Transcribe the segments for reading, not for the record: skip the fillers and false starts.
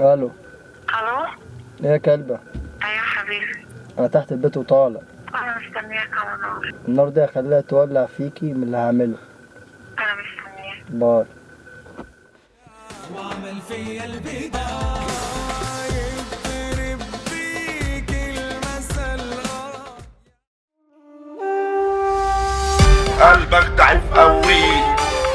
الو. الو. ايه يا كلبة؟ ايوه حبيبي. انا تحت البيت وطالع. انا مستنياك على نار. النار دي هخليها تولع فيكي من اللي هعمله. انا مستنياك. باي. واعمل فيا البداية يضرب فيك المثل. قلبك ضعيف قوي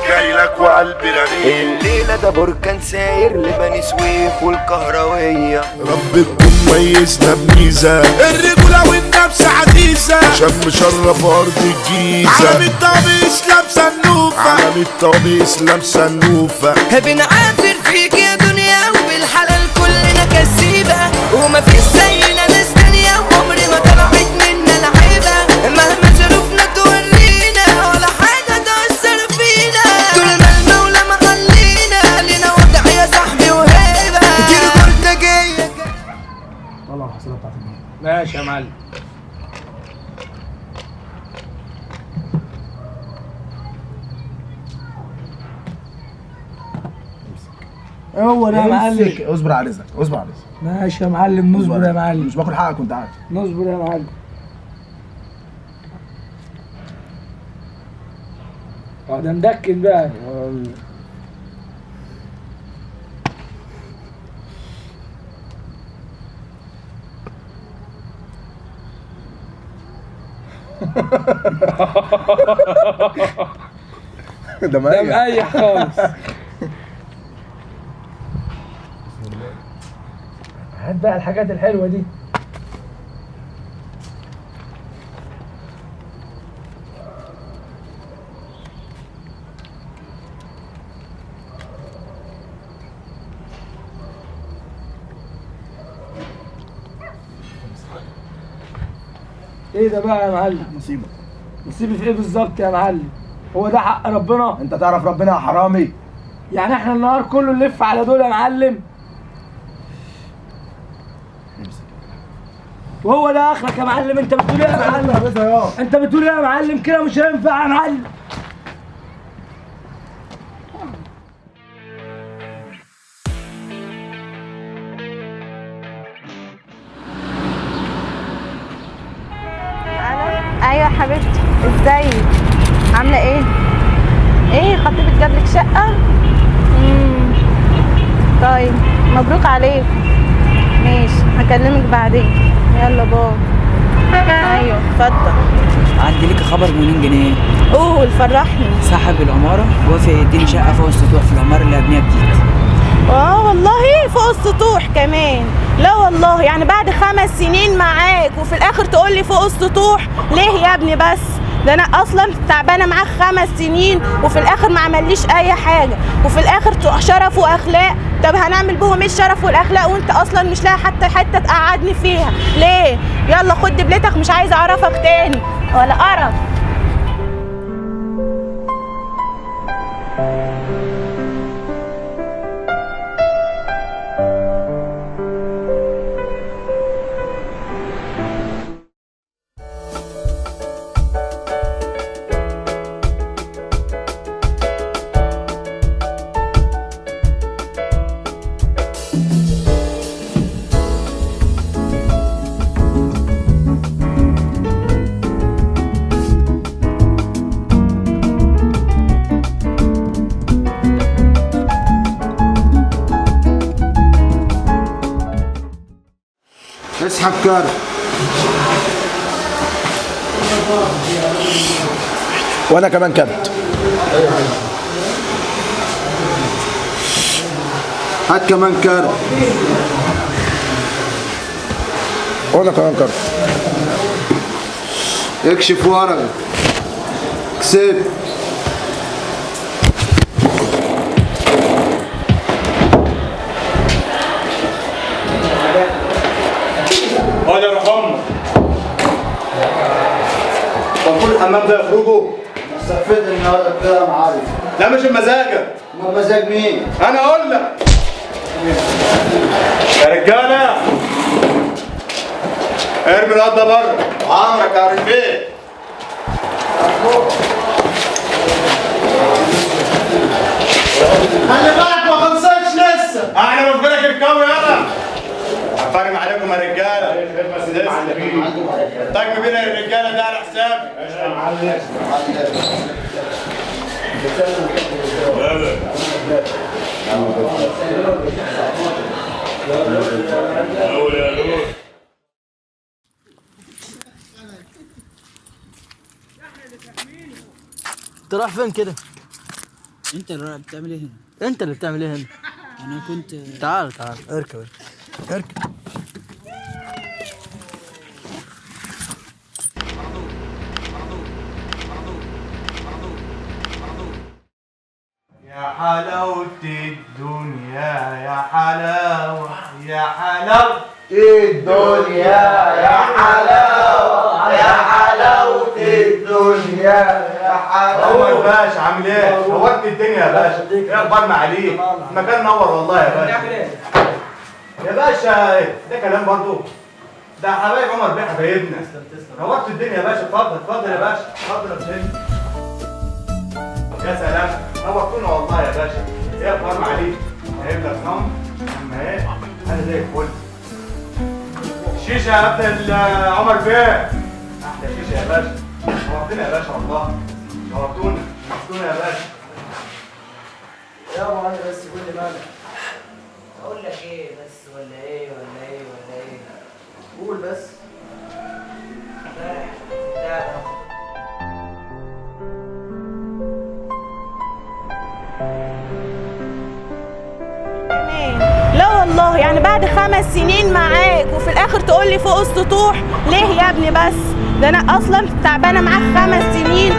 جايلك وقلبي رميق. الليلة ده بركان ساير لبني سويف والكهروية. رب تكون ميزنا بميزة الرجولة والنفس عزيزة. شم شرف أرض الجيزة. عالم الطبيس لابسة النوفة. عالم الطبيس لابسة النوفة. بنعافر فيك يا دنيا وبالحلال كلنا كسيبة. ومفيش زينا ناس تانية عمري ما طلعت منا العيبة. مهما ظروفنا تورينا ولا حاجة تأثر فينا. طول ما المولى مخلينا لينا وضع يا صاحبي وهيبة. دي رجولتنا جاية. طلع الحصيلة بتاعت النهارده. ماشي يا معلم. هو ده يا معلم. اصبر على رزقك، اصبر على رزقك. ماشي يا معلم، نصبر يا معلم. مش باكل حقك وانت قاعد. نصبر يا معلم. ده مدكن بقى. ده مقيح خالص. هات بقى الحاجات الحلوة دي. ايه ده بقى يا معلم؟ نصيبك. نصيبي في ايه بالظبط يا معلم؟ هو ده حق ربنا؟ انت تعرف ربنا يا حرامي؟ يعني احنا النهار كله نلف على دول يا معلم؟ وهو ده اخرك يا معلم؟ انت بتقول ايه يا معلم؟ انت بتقول ايه يا معلم؟ كده مش هينفع يا معلم. ايوه يا حبيبتي، ازيك؟ عامله ايه؟ ايه خطيبك جابلك شقه؟ طيب مبروك عليك. ماشي هكلمك بعدين. يلا باي. ايوه اتفضل. عندي ليك خبر مليون جنيه. قول فرحني. صاحب العماره وافق يديني شقه فوق السطوح في العماره اللي هبنيها جديد. والله فوق السطوح كمان؟ لا والله، يعني بعد 5 سنين معاك وفي الاخر تقول لي فوق السطوح؟ ليه يا ابني بس؟ ده انا اصلا تعبانه معاك 5 سنين وفي الاخر ما عمليش اي حاجه، وفي الاخر شرف واخلاق. طب هنعمل بهم ايه الشرف والاخلاق وانت اصلا مش لاقي حتى حته تقعدني فيها؟ ليه؟ يلا خد دبلتك، مش عايزه اعرفك تاني ولا قرف. اسحب كارت. وانا كمان كارت. هات كمان كارت. وانا كمان كارت. اكشف ورقة. كسبت. اقعد يا رحمة. طب كل الحمام ده يخرجوا؟ استفدت النهارده كده يا معلم. لا مش بمزاجك. امال مزاج مين؟ انا اقول لك يا رجاله ارمي الواد ده بره. عمرك يا رجاله. خلي بالك ما خلصتش لسه. احنا مش بالك الكاوي يلا. طيب بينا الرجاله ده على حسابي. يا معلم. انت رايح فين كده؟ انت اللي بتعمل ايه هنا؟ انت اللي بتعمل ايه هنا؟ انا كنت تعال اركب اركب. يا حلاوة الدنيا يا حلاوة يا حلاوة الدنيا يا حلاوة يا حلاوة الدنيا يا عمر باشا عامل ايه؟ نورت الدنيا يا باشا. ايه اخبارنا عليك؟ المكان نور والله يا باشا. يا باشا ده كلام برضو. ده حبايب عمر بيه حبايبنا. نورت الدنيا يا باشا. اتفضل يا باشا. اتفضل يا باشا. يا سلام نورتونا والله يا باشا. ايه اخبارنا عليك؟ جايب لك صنف اما ايه؟ انا زي الفل. الشيشه يا ابن عمر بيه. احلى شيشه يا باشا. نورتنا يا باشا والله. نورتونا يا باشا. يا ابو علي بس قول لي مالك. اقول لك ايه بس ولا ايه؟ قول بس. لا والله يعني بعد 5 سنين معاك وفي الاخر تقول لي فوق السطوح ليه يا ابني؟ بس ده انا اصلا تعبانه معاك 5 سنين.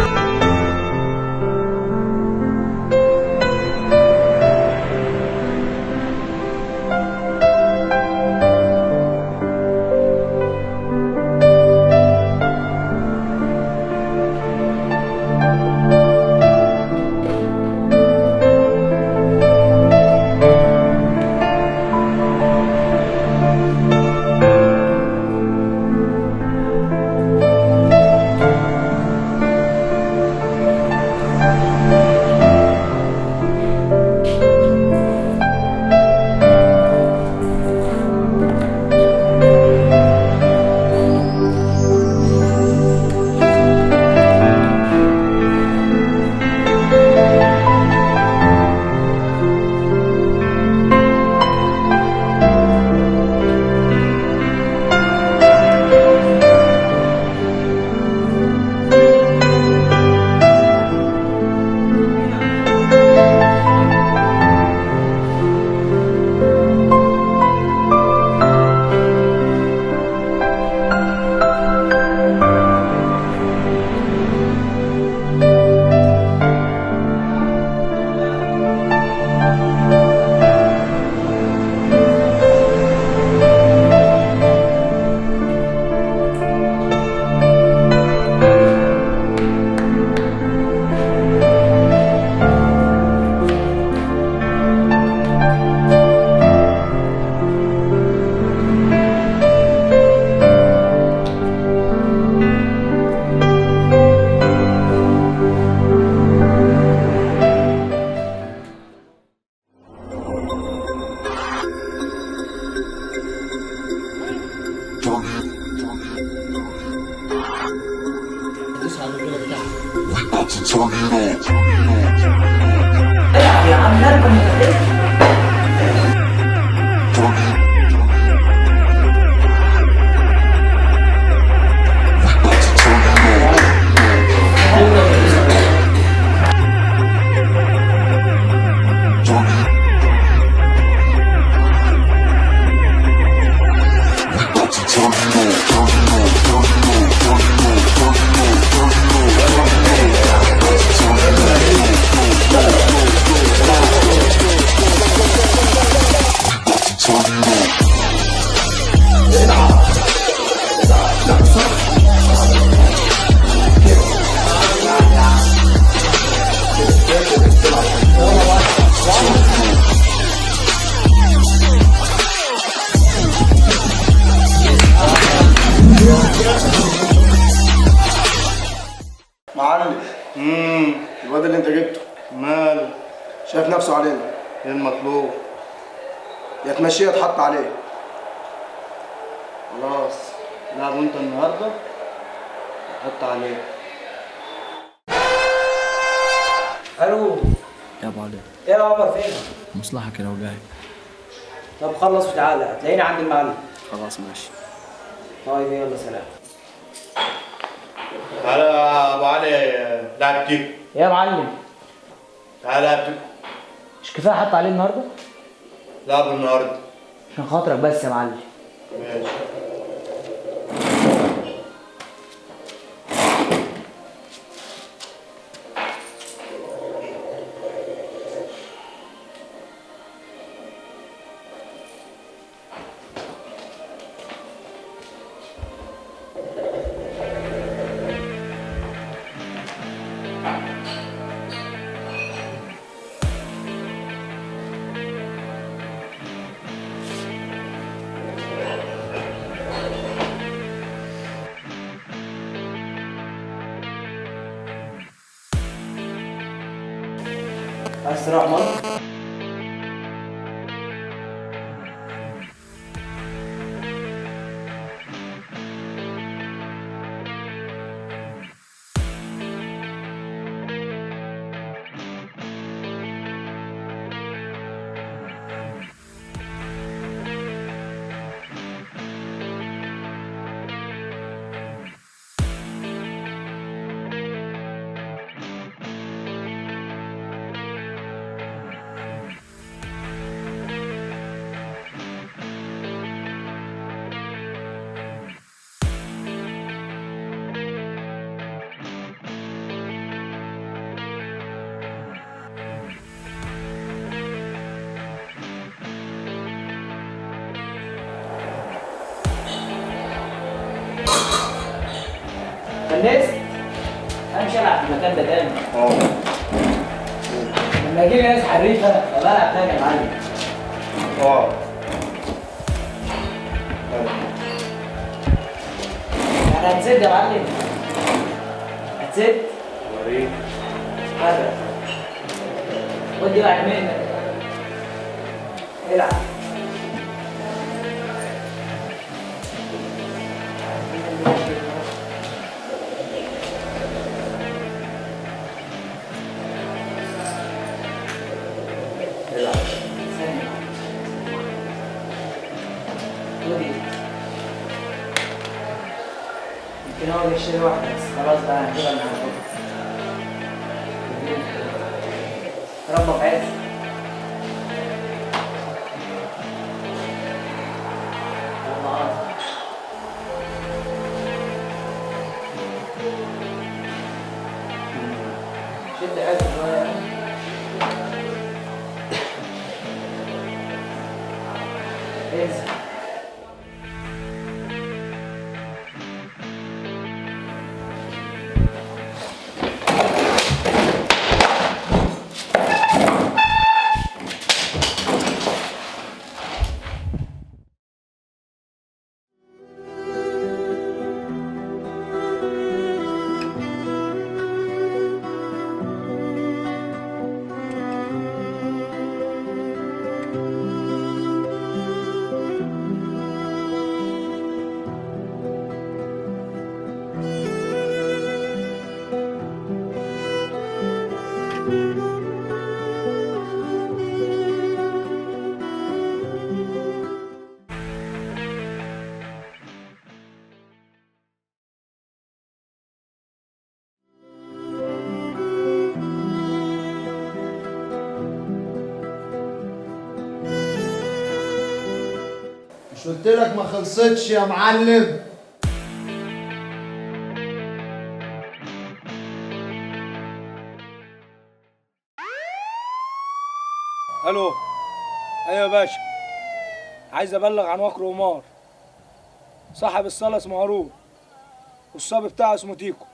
يا عم نركب معلم. الواد اللي انت جبته ماله؟ شايف نفسه علينا. ايه المطلوب؟ يا تمشيه يتحط عليه. خلاص لعب وانت النهارده حط عليه. الو يا ابو علي، ايه يا عمر فين؟ مصلحة كده وجاي. طب خلص وتعالى هتلاقيني عند المعلم. خلاص ماشي. طيب يلا سلام. تعالى يا ابو علي لاعب تيك. يا معلم تعالى لاعب تيك. مش كفايه حط عليه النهارده؟ لعب النهارده. عشان خاطرك بس يا معلم. ماشي. عايز تروح مصر؟ فنست؟ امشي العب في المكان ده تاني. لما يجي لي ناس حريفه ابقى العب تاني يا معلم. يعني هتسد يا معلم؟ هتسد؟ وريك. هذا ودي بعد منك. العب. يمكن هو يشتري واحدة بس خلاص بقى هنجيبها من عندكم. ربك عايز. شد حيلك شوية. انزل. مش قلت لك ما خلصتش يا معلم؟ الو ايوه يا باشا، عايز ابلغ عن وكر ومار. صاحب الصاله اسمه هارون والصبي بتاعه اسمه تيكو.